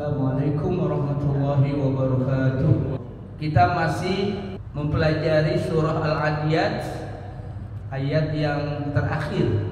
Assalamualaikum warahmatullahi wabarakatuh. Kita masih mempelajari surah Al-Adiyat, ayat yang terakhir.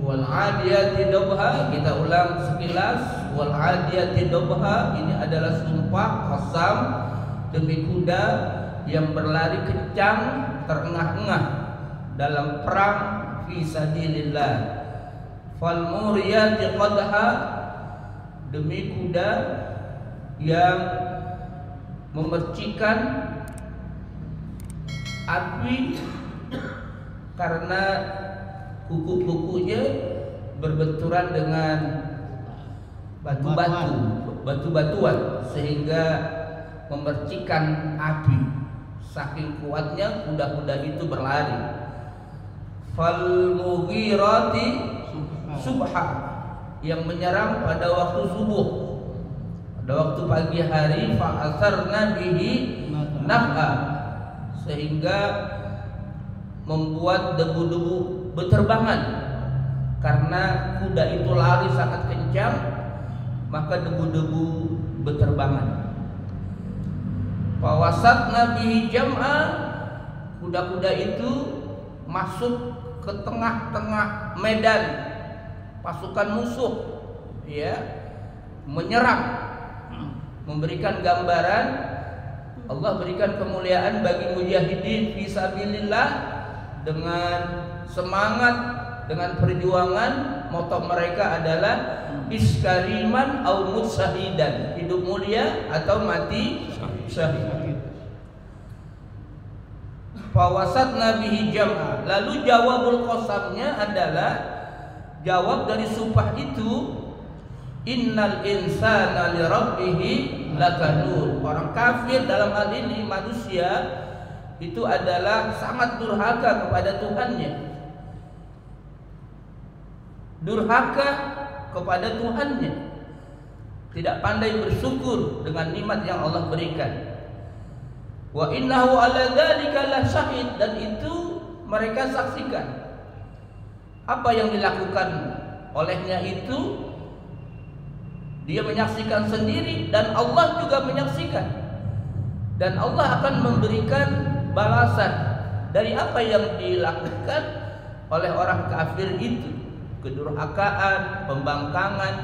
Wal adiyati dabha, kita ulang sekilas. Wal adiyati dabha, ini adalah sumpah qasam demi kuda yang berlari kencang terengah-engah dalam perang fi sabilillah. Fal muriyati qadha, demi kuda yang memercikan api karena kuku-kukunya berbenturan dengan batu-batuan sehingga memercikan api. Saking kuatnya kuda-kuda itu berlari. Fal mughirati subha, yang menyerang pada waktu subuh, pada waktu pagi hari. Fa'asarna bihi naf'a, sehingga membuat debu-debu berterbangan. Karena kuda itu lari sangat kencang, maka debu-debu berterbangan. Fawasatna bihi jam'a, kuda-kuda itu masuk ke tengah-tengah medan pasukan musuh, ya, menyerang. Memberikan gambaran Allah berikan kemuliaan bagi mujahidin fi sabilillah dengan semangat, dengan perjuangan. Moto mereka adalah iskariman au mutsahidan, hidup mulia atau mati syahid. Fawasatna bihi jam'a, lalu jawabul qasamnya adalah jawab dari sumpah itu, innal insana li rabbihi lakanur. Orang kafir dalam hal ini manusia itu adalah sangat durhaka kepada Tuhannya. Durhaka kepada Tuhannya, tidak pandai bersyukur dengan nikmat yang Allah berikan. Wa innahu ala dzalika lasyahid, dan itu mereka saksikan. Apa yang dilakukan olehnya itu dia menyaksikan sendiri, dan Allah juga menyaksikan. Dan Allah akan memberikan balasan dari apa yang dilakukan oleh orang kafir itu. Kedurhakaan, pembangkangan.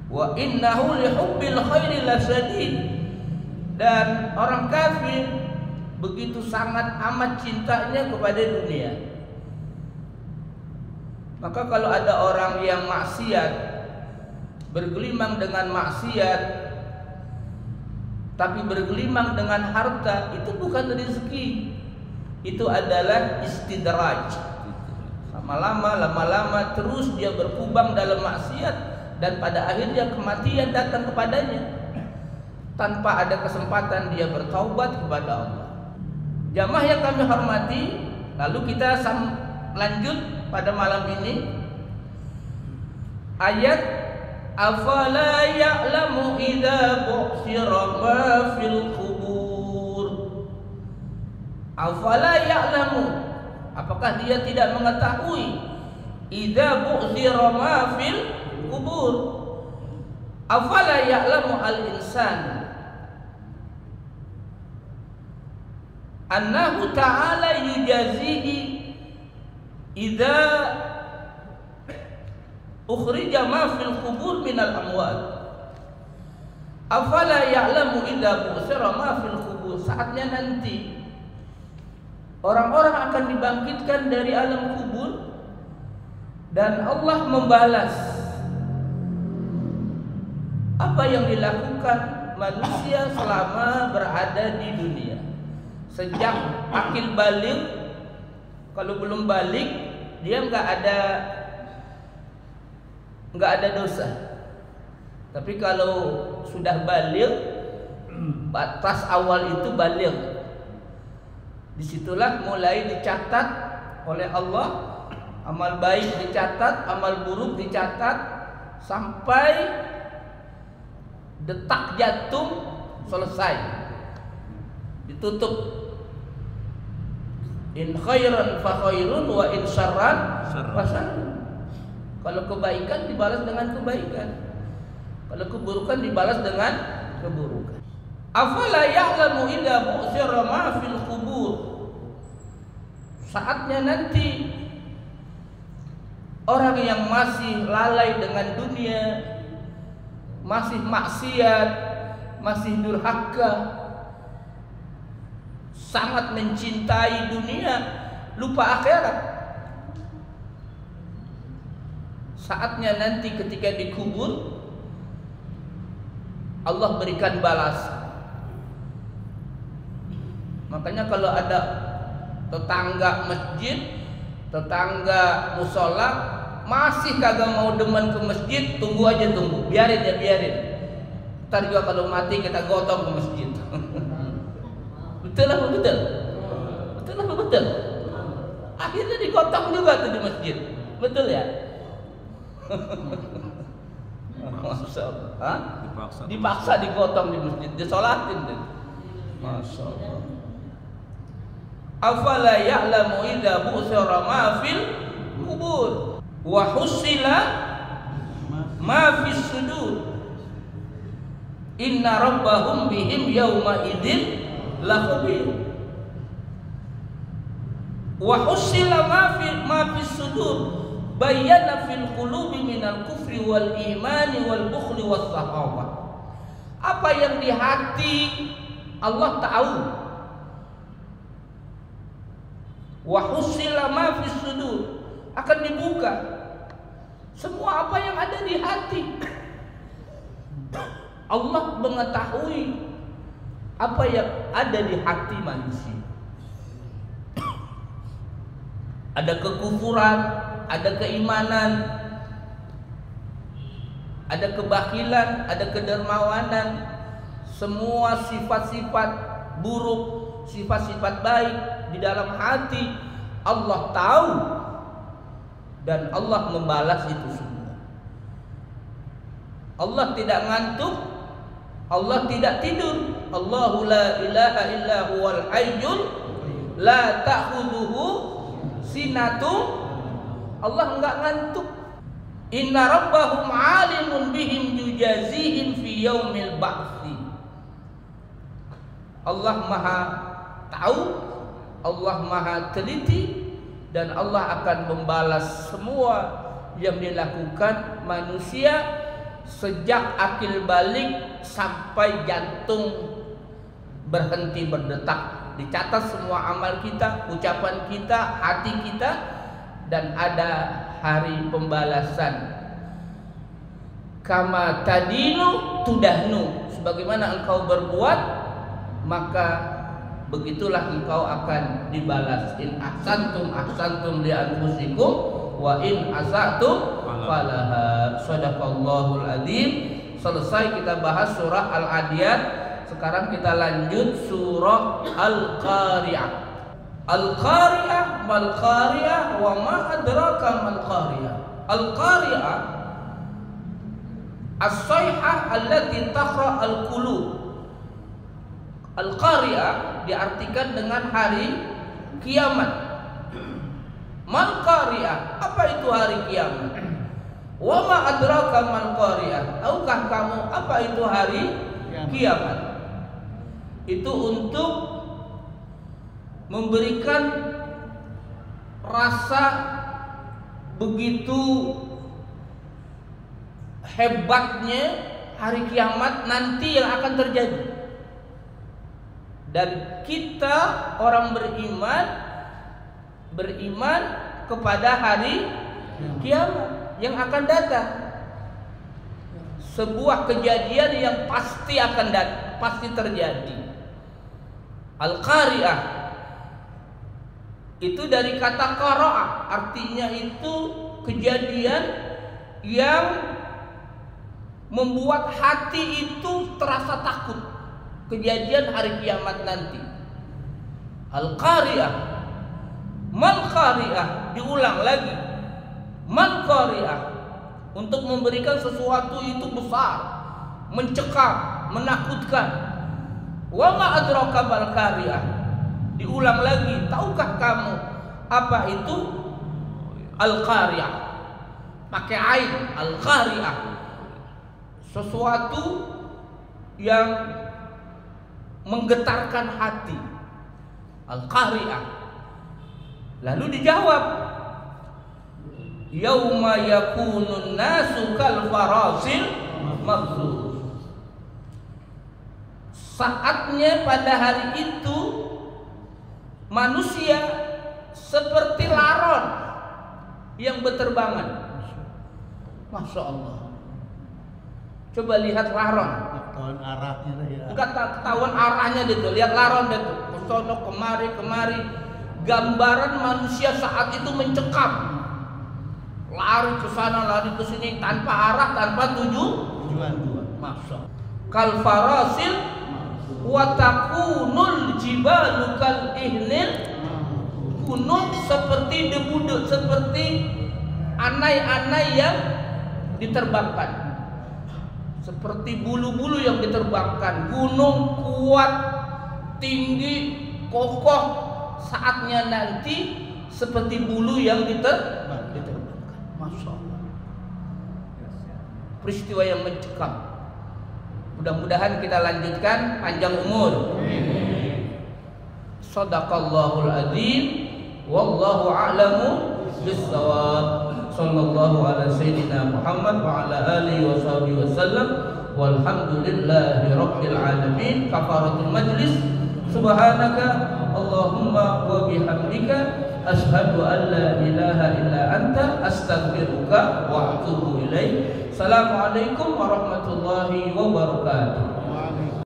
Wa innahu lihubbil khairi lasyadid, dan orang kafir begitu sangat amat cintanya kepada dunia. Maka kalau ada orang yang maksiat, bergelimang dengan maksiat, tapi bergelimang dengan harta, itu bukan rezeki, itu adalah istidraj. Lama-lama terus dia berkubang dalam maksiat, dan pada akhirnya kematian datang kepadanya tanpa ada kesempatan dia bertaubat kepada Allah. Jamaah yang kami hormati, lalu kita lanjut pada malam ini ayat afala ya'lamu idza bu'thira ma fil qubur. Afala ya'lamu, apakah dia tidak mengetahui idza bu'thira ma fil qubur. Afala ya'lamu al-insan annahu ta'ala yujazihi idza ukhrija ma fil qubur minal amwat. Afala ya'lamu idza bu'thira ma fil qubur. Saatnya nanti orang-orang akan dibangkitkan dari alam kubur, dan Allah membalas apa yang dilakukan manusia selama berada di dunia. Sejak akil balik, kalau belum balik dia nggak ada dosa. Tapi kalau sudah balik, batas awal itu balik, disitulah mulai dicatat oleh Allah. Amal baik dicatat, amal buruk dicatat, sampai detak jantung selesai, ditutup. In khairan fa khairun wa in syarran fa syarrun. Kalau kebaikan dibalas dengan kebaikan, Kalau keburukan dibalas dengan keburukan. Afala ya'lamu idza bu'thira ma fil qubur. Saatnya nanti orang yang masih lalai dengan dunia, masih maksiat, masih durhaka, sangat mencintai dunia, lupa akhirat. Saatnya nanti ketika dikubur, Allah berikan balas. Makanya kalau ada tetangga masjid, tetangga musola masih kagak mau demen ke masjid, tunggu aja, tunggu, biarin ya, biarin. Ntar juga kalau mati kita gotong ke masjid. Betul apa betul? Betul apa betul? Akhirnya digotong juga tuh di masjid, betul ya? Masya Allah. Dipaksa digotong di masjid, disolatin deh. Masya Allah. Afala ya'lamu idza bu'thira ma fil qubur wa husila ma fis sudur inna rabbahum bihim yawma idzin lakhabir. Wa husila ma fis sudur bayyana fil qulubi minal kufri wal imani wal bukhli was sahabah. Apa yang di hati Allah tahu. Wa husila ma fis sudur, akan dibuka semua apa yang ada di hati. Allah mengetahui apa yang ada di hati manusia. Ada kekufuran, ada keimanan, ada kebakilan, ada kedermawanan, semua sifat-sifat buruk, sifat-sifat baik di dalam hati Allah tahu, dan Allah membalas itu semua. Allah tidak ngantuk, Allah tidak tidur. Allahu la ilaha illa huwal hayyul la ta'khudhuhu sinatun. Allah enggak ngantuk. Inna rabbahum alimun bihim yujazihim fi yaumil ba'tsi. Allah Maha tahu, Allah Maha teliti, dan Allah akan membalas semua yang dilakukan manusia sejak akil balik sampai jantung berhenti berdetak. Dicatat semua amal kita, ucapan kita, hati kita, dan ada hari pembalasan. Kama tadinu tudahnu, sebagaimana engkau berbuat maka begitulah engkau akan dibalas. In ahsantum ahsantum li anfusikum wa in asatum falaha. Shadaqallahul adzim. Selesai kita bahas surah Al-Adiyat. Sekarang kita lanjut surah Al-Qari'ah. Al-Qari'ah mal Qari'ah wa ma adraka mal Qari'ah. Al-Qari'ah as-sayhah allati takhra al-qulub. Al-Qari'ah diartikan dengan hari kiamat. Mal Qari'ah, apa itu hari kiamat? Wa ma adraka mal Qari'ah, tahukah kamu apa itu hari kiamat? Itu untuk memberikan rasa begitu hebatnya hari kiamat nanti yang akan terjadi. Dan kita orang beriman kepada hari kiamat yang akan datang. Sebuah kejadian yang pasti akan datang, pasti terjadi. Al-Qari'ah itu dari kata qara'ah, artinya itu kejadian yang membuat hati itu terasa takut. Kejadian hari kiamat nanti. Al-Qari'ah, mal Qari'ah, diulang lagi. Mal Qari'ah, untuk memberikan sesuatu itu besar, mencekam, menakutkan. Wa ma adraka mal Qari'ah, diulang lagi. Tahukah kamu apa itu Al-Qari'ah? Pakai ain, Al-Qari'ah. sesuatu yang menggetarkan hati. Al-Qari'ah. Lalu dijawab, yauma yakunun nasu kal farasil mabthus. Saatnya pada hari itu manusia seperti laron yang berterbangan. Masya Allah. Coba lihat laron. Ketahuan arahnya ya. Enggak ketahuan arahnya itu. Lihat laron itu. Kesana kemari. Gambaran manusia saat itu mencekam. Lari ke sana, lari ke sini tanpa arah, tanpa tujuan. Masya Allah. Kal farasil wa takunul jibalu kal ihnil. Gunung seperti debu, seperti anai-anai yang diterbangkan, seperti bulu-bulu yang diterbangkan. Gunung kuat, tinggi, kokoh. Saatnya nanti seperti bulu yang diterbangkan. Masya Allah. Peristiwa yang mencekam. Mudah-mudahan kita lanjutkan panjang umur. Shadaqallahul adzim. Wallahu a'lamu bis-shawab. Sallallahu ala sayyidina Muhammad wa ala alihi wa sahbihi wasallam. Walhamdulillahi rabbil alamin. Kafaratul majlis. Subhanaka Allahumma wa bihamdika asyhadu an la ilaha illa anta astaghfiruka wa atubu ilaik. Assalamualaikum warahmatullahi wabarakatuh.